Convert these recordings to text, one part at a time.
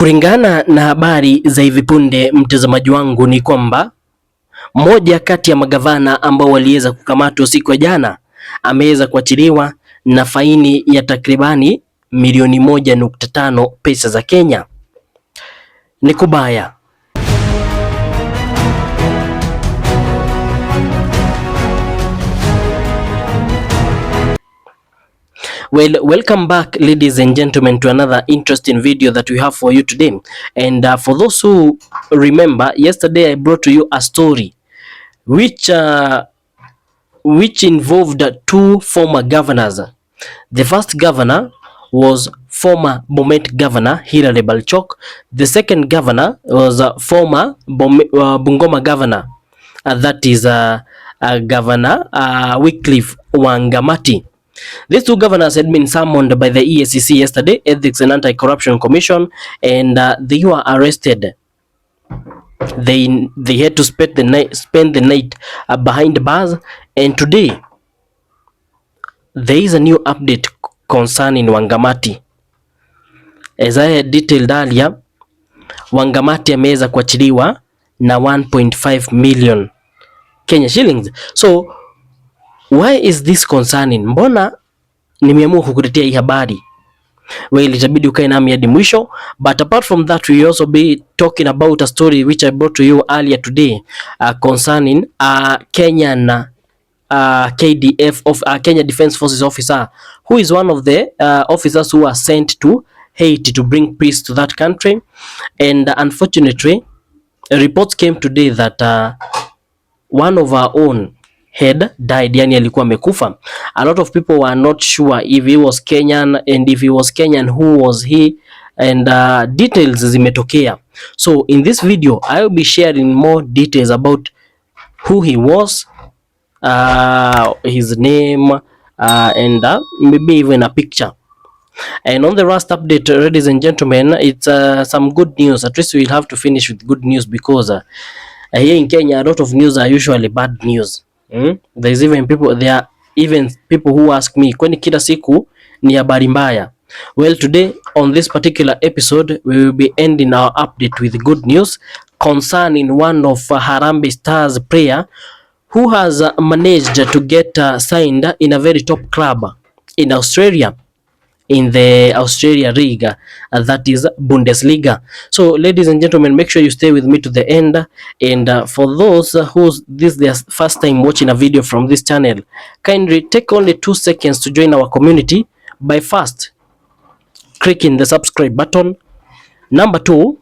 Kulingana na habari za hivi punde, mtazamaji wangu, ni kwamba mmoja kati ya magavana ambao waliweza kukamatwa siku ya jana ameweza kuachiliwa na faini ya takribani milioni 1.5 pesa za Kenya. Ni kubaya. Well, welcome back ladies and gentlemen to another interesting video that we have for you today. And for those who remember, yesterday I brought to you a story which involved two former governors. The first governor was former Bomet governor Hilary Balchok. The second governor was former Bungoma governor, that is Governor Wycliffe Wangamati. These two governors had been summoned by the EACC yesterday, Ethics and Anti-Corruption Commission, and they were arrested. They had to spend the night behind bars, and today there is a new update concerning Wangamati. As I had detailed earlier, Wangamati ameweza kuachiliwa na 1.5 million Kenya shillings. So why is this concerning? Mbona nimeamua kukuletea hii habari? Well, itabidi ukae nami hadi mwisho, but apart from that we will also be talking about a story which I brought to you earlier today concerning Kenyan KDF of Kenya Defense Forces officer, who is one of the officers who are sent to Haiti to bring peace to that country. And unfortunately, reports came today that one of our own had died, yani alikuwa amekufa. A lot of people were not sure if he was Kenyan, and if he was Kenyan, who was he, and details zimetokea. So in this video I will be sharing more details about who he was, his name, and maybe even a picture. And on the last update, ladies and gentlemen, it's some good news. At least we'll have to finish with good news, because here in Kenya a lot of news are usually bad news. There are even people who ask me, kwani kila siku ni habari mbaya? Well, today on this particular episode we will be ending our update with good news concerning one of Harambee Stars player who has managed to get signed in a very top club in Australia, in the Australia League, that is Bundesliga. So ladies and gentlemen, make sure you stay with me to the end, and for those who's this their first time watching a video from this channel, kindly take only 2 seconds to join our community by first clicking the subscribe button, number 2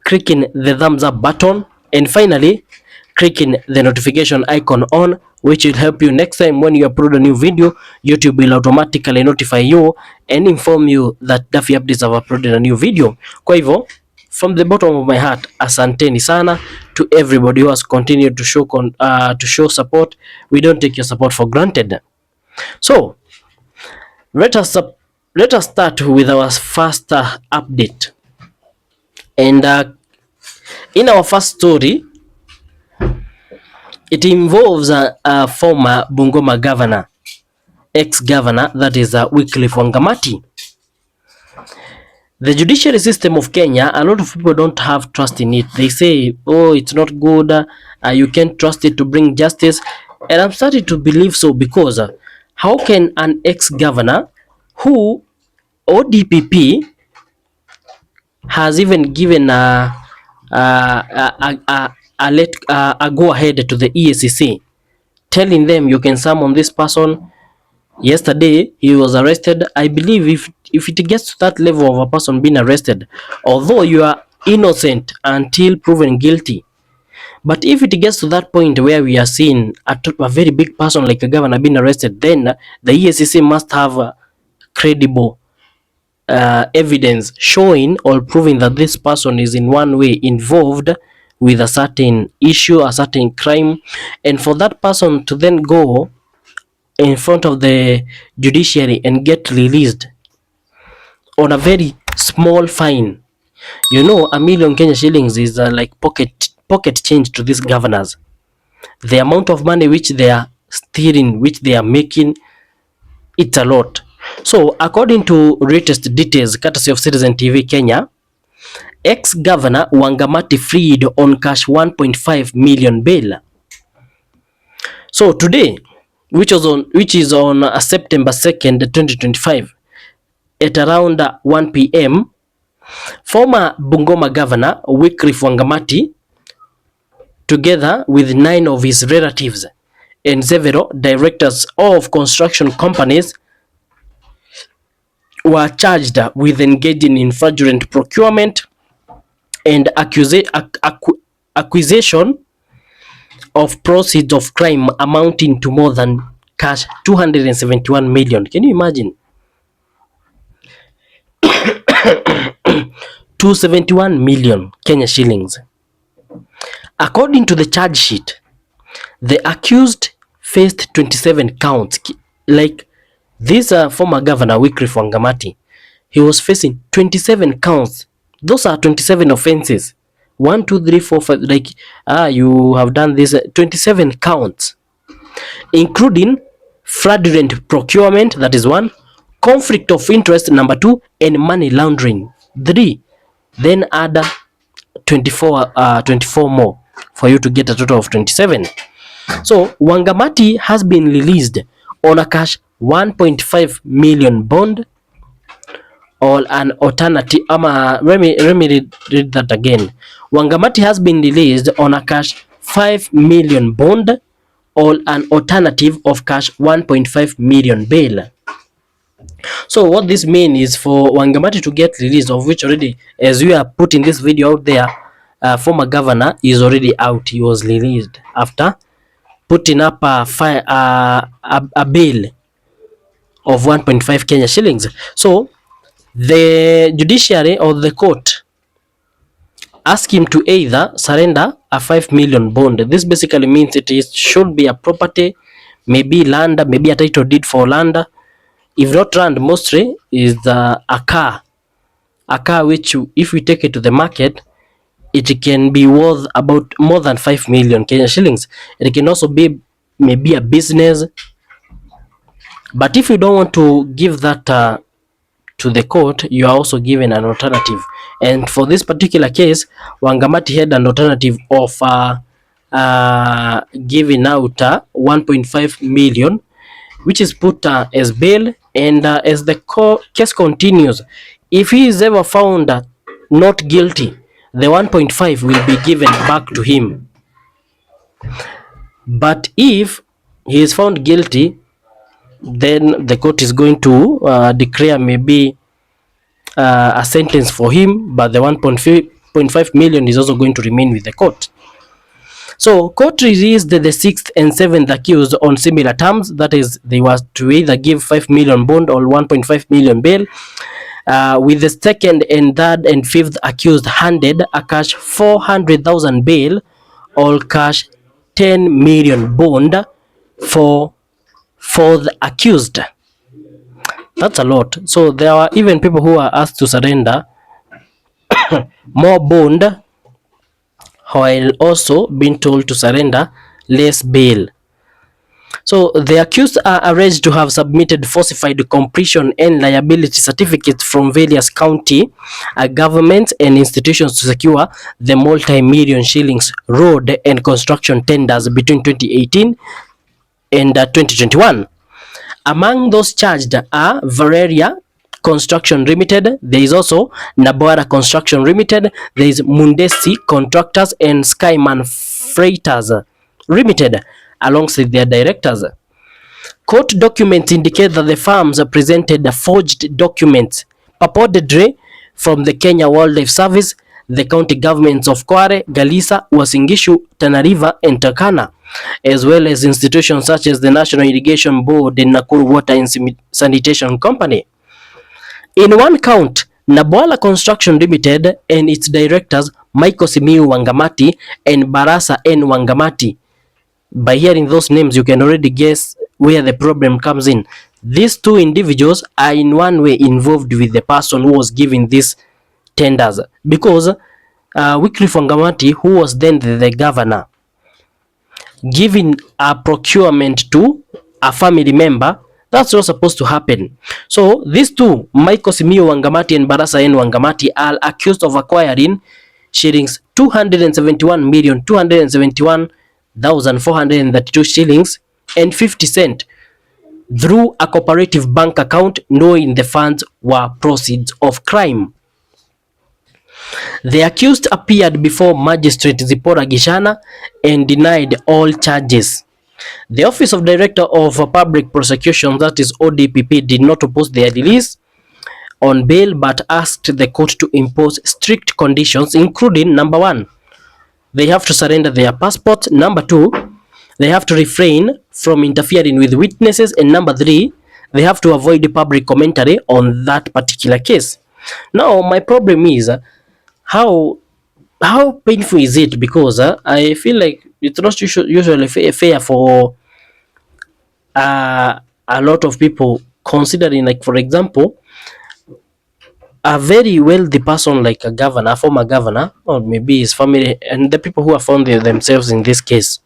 clicking the thumbs up button, and finally clicking the notification icon on, which will help you next time when you upload a new video. YouTube will automatically notify you and inform you that Daffy Updates have uploaded a new video. Kwa hivyo, from the bottom of my heart, asanteni sana to everybody who has continued to show support. We don't take your support for granted. So let us start with our first update, and in our first story, it involves a former Bungoma governor, ex-governor, that is Wycliffe Wangamati. The judiciary system of Kenya, a lot of people don't have trust in it. They say, oh, it's not good, you can't trust it to bring justice. And I'm starting to believe so, because how can an ex-governor who ODPP has even given a go ahead to the EACC, telling them you can summon this person. Yesterday he was arrested. I believe if it gets to that level of a person being arrested, although you are innocent until proven guilty, but if it gets to that point where we are seeing a very big person like a governor being arrested, then the EACC must have credible evidence showing or proving that this person is in one way involved with a certain issue, a certain crime, and for that person to then go in front of the judiciary and get released on a very small fine. You know, 1 million Kenya shillings is like pocket change to these governors. The amount of money which they are stealing, which they are making, it's a lot. So according to latest details courtesy of Citizen TV Kenya, ex-governor Wangamati freed on cash 1.5 million bail. So today, which is on September 2nd, 2025, at around 1 p.m., former Bungoma governor Wycliffe Wangamati, together with 9 of his relatives and several directors of construction companies, were charged with engaging in fraudulent procurement and acquisition of proceeds of crime amounting to more than cash 271 million. Can you imagine? 271 million Kenya shillings. According to the charge sheet, the accused faced 27 counts. Like this former governor Wycliffe Wangamati, he was facing 27 counts. Those are 27 offenses. 1, 2, 3, 4, 5. Like you have done this 27 counts, including fraudulent procurement, that is 1, conflict of interest, number 2, and money laundering, 3. Then add 24 more for you to get a total of 27. So Wangamati has been released on a cash 1.5 million bond or an alternative. Let me read that again. Wangamati has been released on a cash 5 million bond or an alternative of cash 1.5 million bail. So what this means is for Wangamati to get released, of which already, as we are putting this video out there, former governor is already out. He was released after putting up a bail of 1.5 Kenya shillings. So the judiciary or the court asked him to either surrender a 5 million bond. This basically means should be a property, maybe land, maybe a title deed for land. If not land, mostly is a car. A car which, if we take it to the market, it can be worth about more than 5 million Kenya shillings. It can also be maybe a business. But if you don't want to give that to the court, you are also given an alternative. And for this particular case, Wangamati had an alternative of giving out 1.5 million, which is put as bail. And as the case continues, if he is ever found not guilty, the 1.5 will be given back to him. But if he is found guilty, then the court is going to declare maybe a sentence for him, but the 1.5 million is also going to remain with the court. So court released the 6th and 7th accused on similar terms. That is, they were to either give 5 million bond or 1.5 million bail, with the 2nd and 3rd and 5th accused handed a cash 400,000 bail or cash 10 million bond for the accused. That's a lot. So there are even people who are asked to surrender more bond while also being told to surrender less bail. So the accused are alleged to have submitted falsified completion and liability certificates from various county governments and institutions to secure the multi-million shillings road and construction tenders between 2018 and 2021. Among those charged are Valeria Construction Limited. There is also Nabora Construction Limited. There is Mundesi Contractors and Skyman Freighters Limited alongside their directors. Court documents indicate that the firms presented forged documents purportedly from the Kenya Wildlife Service, the county governments of Kware, Garissa, Uasin Gishu, Tana River, and Turkana, as well as institutions such as the National Irrigation Board and Nakuru Water and Sanitation Company. In one count, Nabwala Construction Limited and its directors Michael Simiu Wangamati and Barasa N. Wangamati. By hearing those names, you can already guess where the problem comes in. These two individuals are in one way involved with the person who was giving these tenders, because Wycliffe Wangamati, who was then the governor, giving a procurement to a family member, That's not supposed to happen. So these two, Michael Simio Wangamati and Barasa N Wangamati, are accused of acquiring shillings 271,432 shillings and 50 cents through a cooperative bank account, knowing the funds were proceeds of crime. The accused appeared before Magistrate Zipporah Gishana and denied all charges. The Office of Director of Public Prosecution, that is ODPP, did not oppose their release on bail but asked the court to impose strict conditions, including: number 1, they have to surrender their passport; number 2, they have to refrain from interfering with witnesses; and number 3, they have to avoid public commentary on that particular case. Now, my problem is how painful is it? Because I feel like it's not usually fair for a lot of people, considering, like, for example, a very wealthy person like a governor, a former governor, or maybe his family, and the people who have found themselves in this case.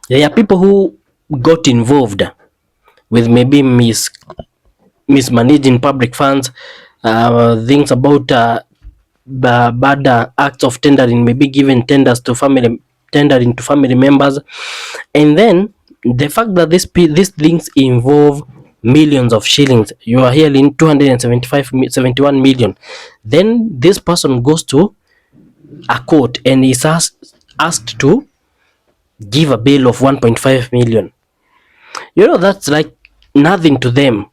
There are people who got involved with maybe mismanaging public funds, things about bad acts of tendering, maybe giving tendering to family members, and then the fact that these things involve millions of shillings. You are hearing 271 million. Then this person goes to a court and is asked to give a bail of 1.5 million. You know, that's like nothing to them.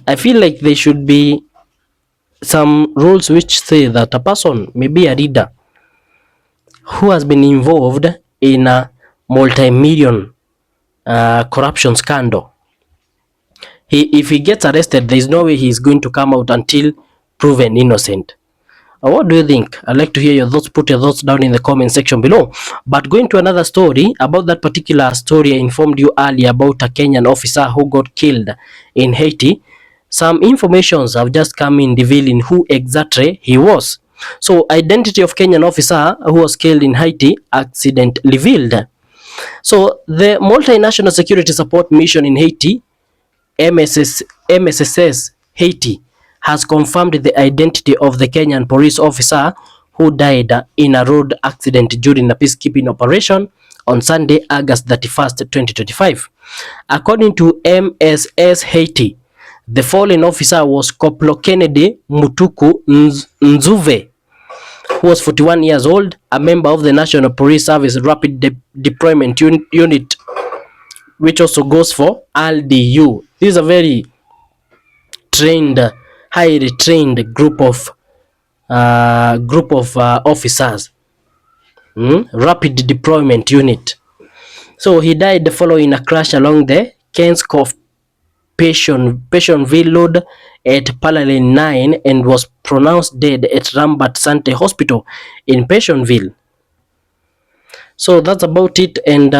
I feel like there should be some rules which say that a person, maybe a leader, who has been involved in a multi-million corruption scandal, if he gets arrested, there is no way he is going to come out until proven innocent. What do you think? I'd like to hear your thoughts. Put your thoughts down in the comment section below. But going to another story, about that particular story I informed you earlier about a Kenyan officer who got killed in Haiti. Some informations have just come in revealing who exactly he was. So, identity of Kenyan officer who was killed in Haiti accident revealed. So, the Multinational Security Support Mission in Haiti, MSSS Haiti, has confirmed the identity of the Kenyan police officer who died in a road accident during a peacekeeping operation on Sunday, August 31st, 2025. According to MSS Haiti, the fallen officer was Corporal Kennedy Mutuku Nzuve, who was 41 years old, a member of the National Police Service Rapid Deployment Unit, which also goes for RDU. This is a very highly trained group of officers. Rapid Deployment Unit. So he died following a crash along the Kenskov Passionville Road at Parallel 9 and was pronounced dead at Rambat Sante Hospital in Passionville. So that's about it, and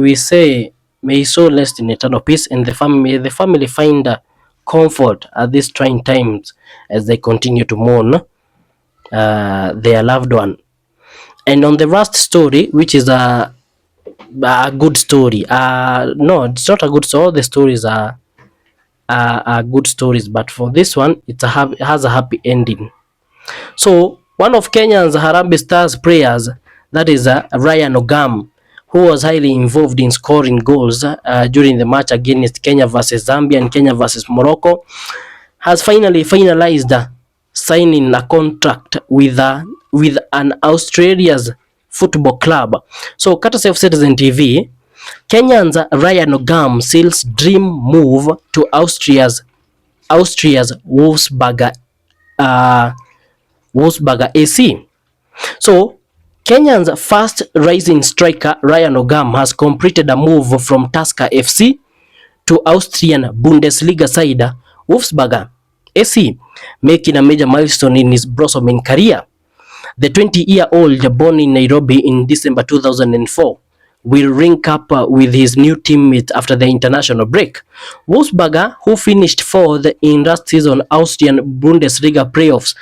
we say may his soul rest in eternal peace, and the family find comfort at these trying times as they continue to mourn their loved one. And on the last story, which is a good story, no, it's not a good story. All the stories are good stories, but for this one, it has a happy ending. So one of Kenya's Harambee Stars players, that is Ryan Ogam, who was highly involved in scoring goals during the match against Kenya versus Zambia and Kenya versus Morocco, has finally finalized signing a contract with an Australia's football club. So, courtesy of Citizen TV, Kenyan's Ryan Ogam seals dream move to Austria's Wolfsburger AC. So, Kenyan's first rising striker Ryan Ogam has completed a move from Tusker FC to Austrian Bundesliga side Wolfsburger AC, making a major milestone in his blossoming career. The 20-year-old, born in Nairobi in December 2004, will link up with his new teammate after the international break. Wolfsburger, who finished fourth in last season Austrian Bundesliga playoffs,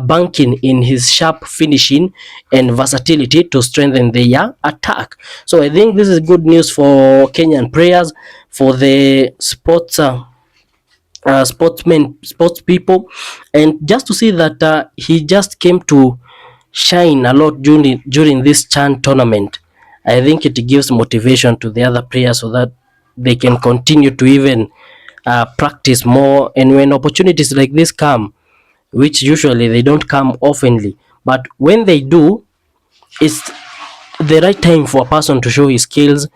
banking in his sharp finishing and versatility to strengthen their attack. So I think this is good news for Kenyan players, for the sports people, and just to see that he just came to shine a lot during this CHAN tournament. I think it gives motivation to the other players so that they can continue to even practice more, and when opportunities like this come, which usually they don't come oftenly, but when they do, it's the right time for a person to show his skills,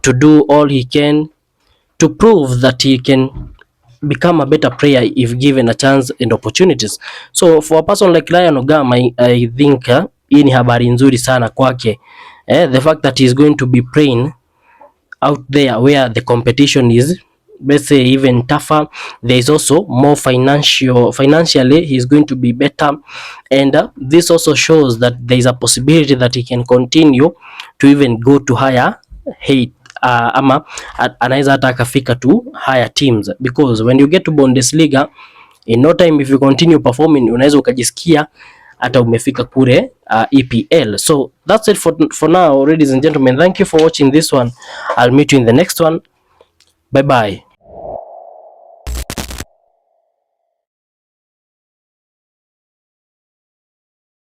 to do all he can, to prove that he can become a better player if given a chance and opportunities. So for a person like Ryan Ogama, I think hii ni habari nzuri sana kwake. The fact that he's going to be playing out there where the competition is, let's say, even tougher. There is also more financially he's going to be better, and this also shows that there is a possibility that he can continue to even go to higher height, ama anaweza hata akafika to higher teams, because when you get to Bundesliga in no time, if you continue performing, unaweza ukajisikia hata umefika kule EPL. So that's it for now, ladies and gentlemen. Thank you for watching this one. I'll meet you in the next one. Bye bye.